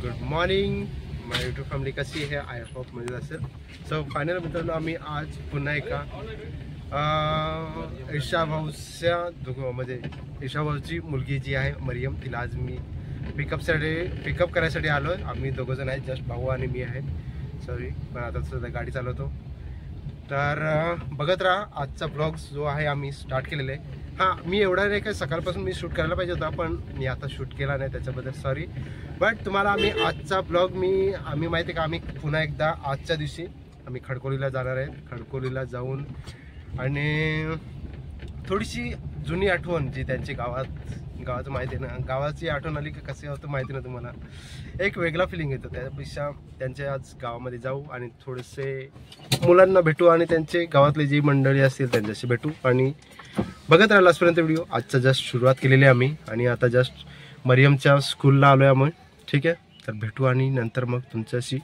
Good morning माझी YouTube family कशी आहे. आय होप मजेत असेल. सो फायनल मित्रांनो आम्ही आज पुन्हा एका ईशा भाऊच्या म्हणजे ईशा भाऊची मुलगी जी आहे मरियम, तिला आज मी पिकअप करायसाठी आलो आहे. आम्ही दोघंजण आहेत, जस्ट भाऊ आणि मी आहे. सॉरी पण आता सुद्धा गाडी चालवतो. तर बघत राहा आजचा ब्लॉग जो आहे आम्ही स्टार्ट केलेला आहे. हां, मी एवढा नाही काय सकाळपासून मी शूट करायला पाहिजे होता, पण मी आता शूट केला नाही, त्याच्याबद्दल सॉरी. बट तुम्हाला आम्ही आजचा ब्लॉग आम्ही माहिती आहे का, आम्ही पुन्हा एकदा आजच्या दिवशी आम्ही खडकोलीला जाणार आहे. खडकोलीला जाऊन आणि थोडीशी जुनी आठवण जी त्यांची गावाचं माहिती आहे ना, गावाची आठवण आली की कसे होतं माहिती ना तुम्हाला, एक वेगळा फिलिंग येतो. त्यापेक्षा त्यांच्या आज गावामध्ये जाऊ आणि थोडेसे मुलांना भेटू आणि त्यांचे गावातले जी मंडळी असतील त्यांच्याशी भेटू आणि बघत राहिला आजपर्यंत व्हिडिओ. आजचा जस्ट सुरुवात केलेली आहे आम्ही आणि आता जस्ट मरियमच्या स्कूलला आलो आहे आम्ही. ठीक आहे, तर भेटू आणि नंतर मग तुमच्याशी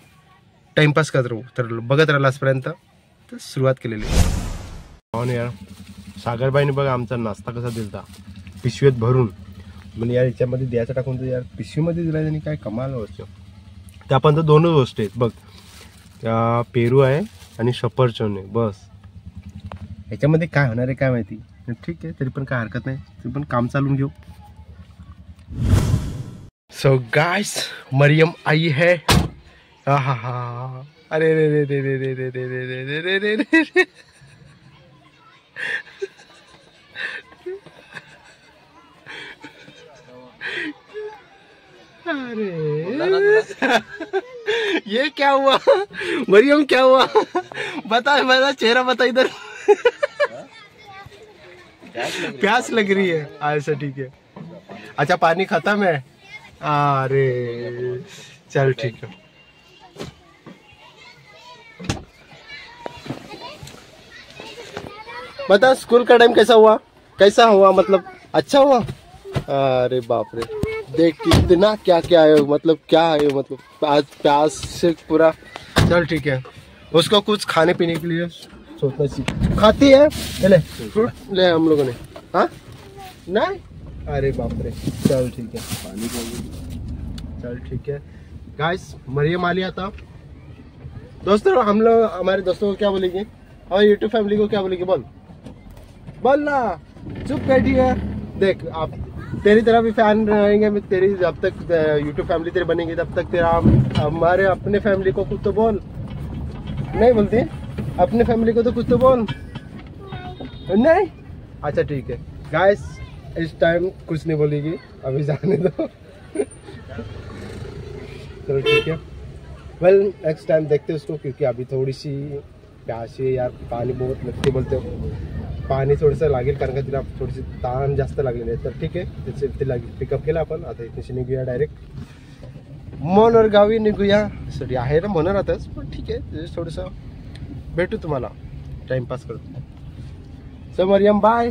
टाईमपास करत राहू. तर बघत राहिला आजपर्यंत तर सुरुवात केलेली आहे. हो ना यार, सागरबाईने बघा आमचा नाश्ता कसा दिलता पिशवीत भरून. म्हणजे यार याच्यामध्ये द्यायचं टाकून तर यार पिशवीमध्ये दिला त्यांनी, काय कमाल गोष्ट. त्या पण तर दोनच गोष्टी आहेत बघ, त्या पेरू आहे आणि सफरचंद आहे बस. याच्यामध्ये काय होणार आहे काय माहिती. ठीक आहे, तरी पण काय हरकत नाही, तरी पण काम चालून घेऊ. सो गाइस मरियम आई है. हा हा हा, अरे रे रे रे रे रे रे रे रे रे रे रे रे रे. अरे ये क्या हुआ मरियम, क्या हुआ बता, मेरा चेहरा बता इधर. प्यास लग रही है ऐसा. ठीक है, अच्छा पानी खत्म है. अरे चल ठीक है. बता स्कूल का टाइम कैसा हुआ मतलब अच्छा हुआ. अरे बाप रे, देख कितना क्या क्या है, मतलब क्या है, मतलब आज प्यास से पूरा. चल ठीक है, उसको कुछ खाने पीने के लिए सोचना चाहिए. खाती है, ले फ्रूट ले हम लोगों ने. हाँ नहीं, अरे बाप रे. चल ठीक है, पानी चल ठीक है. गाइस मरियम आ लिया था. दोस्तों हम लोग हमारे दोस्तों को क्या बोलेंगे और यूट्यूब फैमिली को क्या बोलेंगे, बोल ना, चुप बैठी है. देख आप तेरी तरह भी फैन रहेंगे तेरी, जब तक यूट्यूब फैमिली तेरी बनेगी तब तक तेरा हमारे अपने फैमिली को कुछ तो बोल. नहीं बोलती अपने फैमिली को तो कुछ तो बोल. नहीं, अच्छा ठीक है. गाइस इस टाइम कुछ नहीं बोलेगी, अभी जाने दो. चलो ठीक है. वेल नेक्स्ट टाइम देखते उसको, क्योंकि अभी थोड़ी सी प्यास है यार. पाणी बहुत लगते बोलते हो, पाणी थोडंसं लागेल कारण का तिला थोडीशी ताण जास्त लागलेली आहे. तर ठीक आहे, त्याचे तिला पिकअप केलं आपण. आता इथेशी निघूया डायरेक्ट मनोर गावी निघूया. सॉरी आहे ना मनोर आताच, पण ठीक आहे थोडंसं भेटू तुम्हाला, टाइमपास करतो. सो मरियम बाय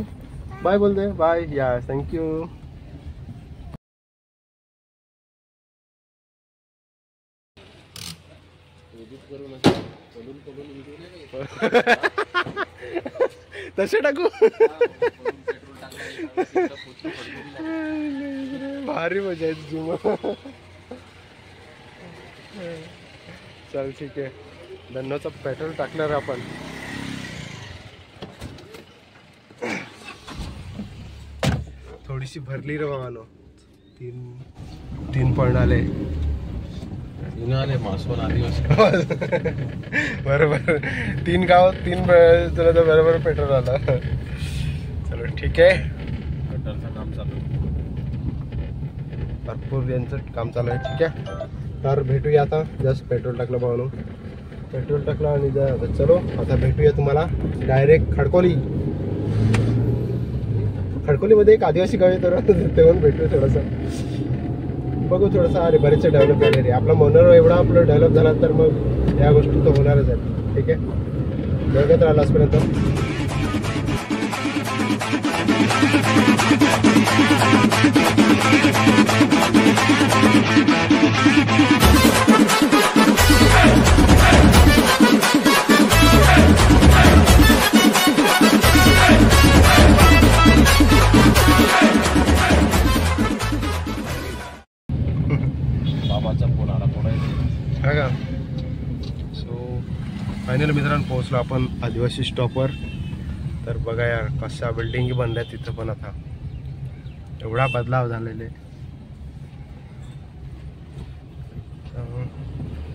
बाय बोल दे. बाय या, थँक्यू. तसे टाकू भारी मजा येते जुमा. चल ठीक आहे, धन्नोचा पेट्रोल टाकणार आपण. थोडीशी भरली रे बाबानो. तीन पॉइंट आले मासवण आदिवासी. बरोबर, 3 गाव 3 तुला तर बरोबर पेट्रोल आला. चलो ठीक आहे, पेट्रोलचं काम चालू भरपूर यांचं काम चालू आहे. ठीक आहे, तर भेटूया आता. जस्ट पेट्रोल टाकलं भावनो, पेट्रोल टाकलं आणि चलो आता भेटूया तुम्हाला डायरेक्ट खडकोलीमध्ये एक आदिवासी गाव आहे, तर तेव्हा भेटू थोडंसं बघू. थोडंसं अरे बरेचसे डेव्हलप झाले रे, आपला मनोर एवढा आपलं डेव्हलप झाला तर मग या गोष्टी तर होणारच आहेत. ठीक आहे, बघत राहिला आजपर्यंत. का. सो फायनली मित्रांनो पोहोचलो आपण आदिवासी स्टॉपवर. तर बघा यार कशा बिल्डिंगी बनल्या तिथं पण आता एवढा बदलाव झालेले.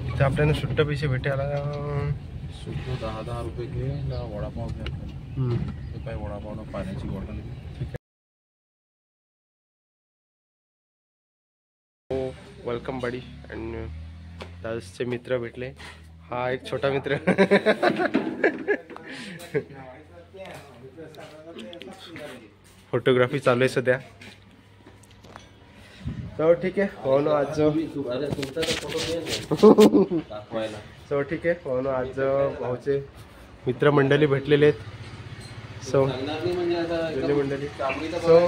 इथं आपल्याला सुट्ट पैसे भेटायला सुट्ट 10-10 रुपये घे ना वडापाव घे. काय वडापाव ना पाण्याची बॉटल. वेलकम बडी. आणि दादाचे मित्र भेटले. हा एक छोटा मित्र. फोटोग्राफी चालू आहे सध्या. तर ठीक आहे हो ना आज सो ठीक आहे हो ना आज भाऊचे मित्रमंडळी भेटलेले आहेत. सो मंडळी सो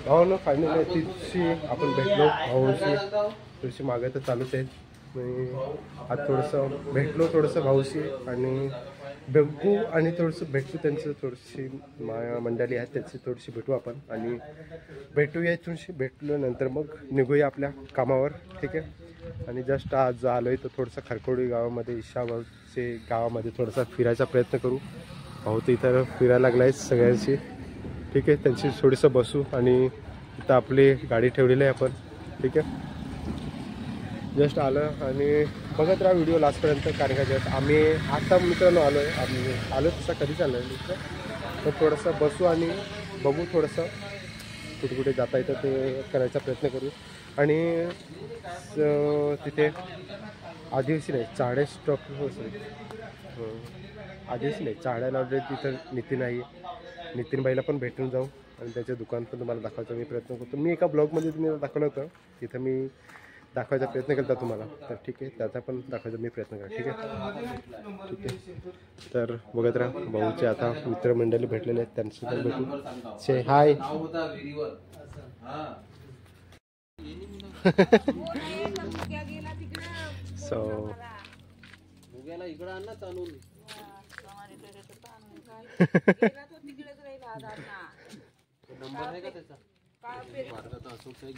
हो ना फायनली तिथशी आपण भेटलो भाऊशी. थोडीशी मागे तर चालूच आहेत. आज थोडंसं भेटलो थोडंसं भाऊशी आणि बघू आणि थोडंसं भेटू त्यांचं थोडीशी मंडळी आहेत त्यांची थोडीशी भेटू आपण आणि भेटूया थोडीशी भेटलो नंतर मग निघूया आपल्या कामावर. ठीक आहे. आणि जस्ट आज आलो आहे तर थोडंसं खरकोडी गावामध्ये ईशाभाऊचे गावामध्ये थोडासा फिरायचा प्रयत्न करू. भाऊ तर इथं फिरायला लागला आहे सगळ्यांशी. ठीक आहे. त्यांची थोडंसं बसू आणि इथं आपली गाडी ठेवलेली आहे आपण. ठीक आहे. जस्ट आलं आणि बघत राहा व्हिडिओ लास्टपर्यंत. कारण का जस्ट आम्ही आता मित्रांनो आलो आहे. आम्ही आलो तसा कधीच आलो आहे तर थोडंसं बसू आणि बघू थोडंसं कुठे कुठे जाता येतं ते करायचा प्रयत्न करू. आणि तिथे आदिवासी नाही चाळे स्टॉप आदिवासी नाही चाळ्या लावले तिथं नितीन आहे. नितीनबाईला पण भेटून जाऊ आणि त्याचे दुकान पण तुम्हाला दाखवायचा मी प्रयत्न करतो. मी एका ब्लॉगमध्ये तुम्ही दाखवलं होतं तिथं मी दाखवायचा प्रयत्न केला तुम्हाला. तर ठीक आहे त्याचा पण दाखवायचा मी प्रयत्न करा. ठीक आहे. ठीक आहे. तर बघत राहा भाऊचे आता मित्रमंडळी भेटलेले आहेत त्यांचं पण भेटू. से हाय. सो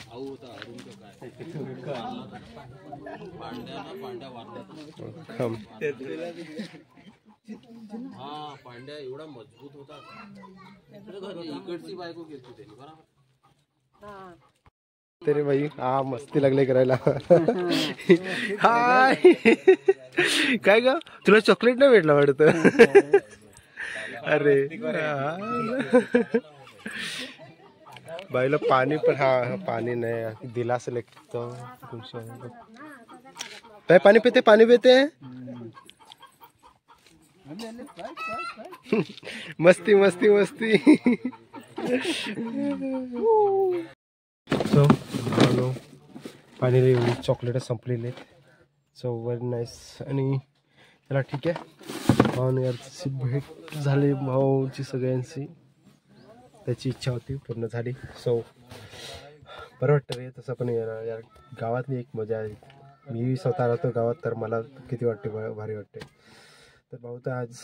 भाऊ होता अरुण काय हा पांड्या एवढा मजबूत होता. इकडची बायको केली त्यांनी बरोबर. तरी भाई हा मस्ती लागले करायला. हाय काय ग तुला चॉकलेट नाही भेटला वाटतं. अरे बाईला पाणी पण हा पाणी नाही दिला असेल एक काय पाणी पिते पाणी पिते. मस्ती मस्ती मस्ती. सो फायनली चॉकलेट संपलेले आहेत. So very nice. आणि त्याला ठीक आहे भाऊ याची भेट झाली भाऊची सगळ्यांची. त्याची इच्छा होती पूर्ण झाली. सो बरं वाटतं रे तसं पण यार गावातली एक मजा आहे. मी स्वतः राहतो गावात तर मला किती वाटते भारी वाटते. तर भाऊ तर आज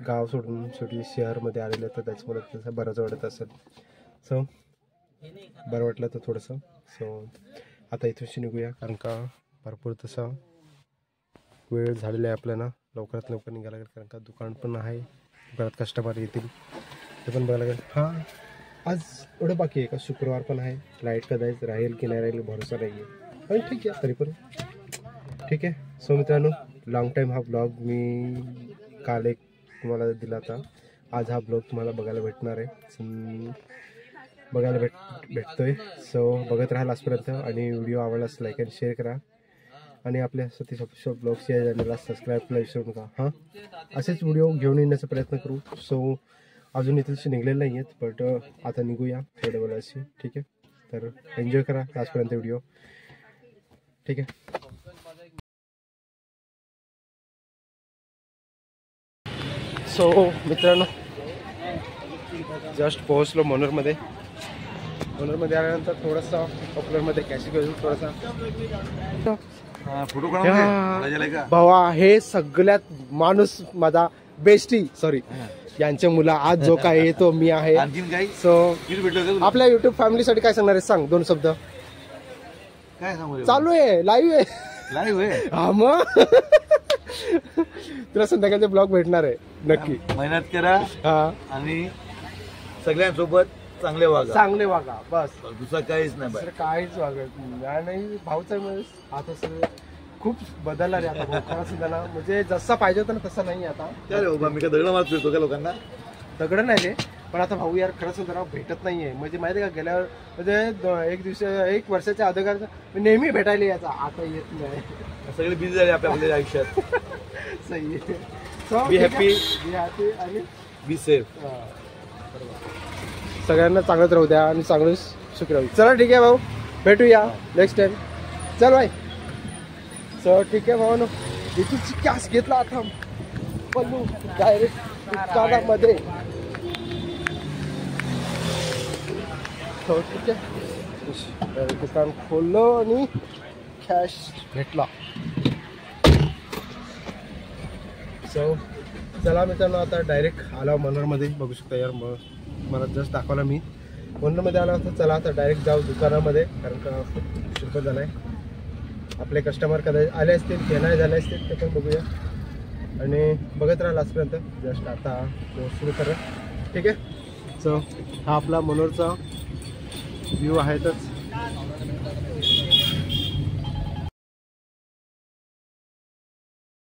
गाव सोडून शेवटी शहरमध्ये आलेलं तर त्याच्यामुळे तसं बरंच वाटत असेल. सो बरं वाटलं तर थोडंसं. सो आता इथूनशी निघूया कारण का भरपूर तसा वेळ झालेला आहे आपल्याला. लवकरात लवकर निघायला लागेल कारण का दुकान पण आहे. दुकानात कस्टमर येतील ते पण बघायला लागेल. हां आज एवढं बाकी आहे का शुक्रवार पण आहे. लाईट कदाचित राहील की नाही राहील भरोसा नाही आहे पण ठीक आहे तरी पण ठीक आहे. सो मित्रांनो लॉंग टाईम हा ब्लॉग मी काल एक तुम्हाला दिला होता. आज हा ब्लॉग तुम्हाला बघायला भेटणार आहे. बघायला भेटतोय. सो बघत राहा लास्टपर्यंत आणि व्हिडिओ आवडलास लाईक आणि शेअर करा आणि आपल्या सतीश ऑफिशियल ब्लॉग्स या चॅनलला सबस्क्राईब करायला विसरू नका. हां असेच व्हिडिओ घेऊन येण्याचा प्रयत्न करू. सो अजून इथेच निघलेले नाही आहेत बट आता निघूया थोड्या वेळाशी. ठीक आहे. तर एन्जॉय करा लास्टपर्यंत व्हिडिओ. ठीक आहे. सो मित्रांनो जस्ट पोहोचलो मनोरमध्ये. मनोरमध्ये आल्यानंतर थोडंसं पॉप्युलरमध्ये कॅशी घेऊन थोडासा भावा हे सगळ्यात माणूस माझा बेस्टी सॉरी यांच्या मुला आज जो काय येतो मी आहे. सो आपल्या युट्यूब फॅमिलीसाठी काय सांगणार आहे सांग 2 शब्द. काय सांगू चालू आहे, लाईव्ह आहे. लाईव्ह आहे. हा मग तुला संध्याकाळचे ब्लॉग भेटणार आहे नक्की. मेहनत करा हा, आणि सगळ्यांसोबत चांगले वागा. चांगले वागा बस, दुसरं काहीच नाही बाय. दुसरं काहीच वागत नाही. आणि भाऊचा आता सगळं खूप बदलला रे आता भाऊ. खरं सुद्धा ना, म्हणजे जसा पाहिजे होता ना तसा नाही आता. काय रे बाबा, मी काय दगड मारत फिरतो का लोकांना? दगड नाही रे, पण आता भाऊ यार खरंच सुद्धा भेटत नाहीये. म्हणजे माहिती का, गेल्यावर म्हणजे 1 वर्षाच्या अगोदर नेहमी भेटायला यायचा, आता येत नाही. सगळे बिझी झाले आपल्या आयुष्यात. सही आहे. So, be happy, be happy आणि बी सेफ. सगळ्यांना चांगलंच राहू द्या आणि चांगलं सुख राहू. चला ठीक आहे भाऊ, भेटूया नेक्स्ट टाइम. चल भाई. सो ठीक आहे भाऊ, इथूची कॅश घेतला आता पल्लू डायरेक्ट दुकानामध्ये. हो ठीक आहे, दुकान खोललो आणि कॅश भेटला. सो चला मित्रांनो, आता डायरेक्ट आला मनोरमध्ये. बघू शकता यार, मला जस्ट दाखवला मी मनोरमध्ये आला होता. चला आता डायरेक्ट जाऊ दुकानामध्ये, कारण का उशीर पण झाला आहे. आपले कस्टमर कदाचित आले असतील की नाही झाले असतील ते पण बघूया. आणि बघत राहा लास्टपर्यंत. जस्ट आता सुरू करा, ठीक आहे. सो हा आपला मनोरचा व्ह्यू आहेतच.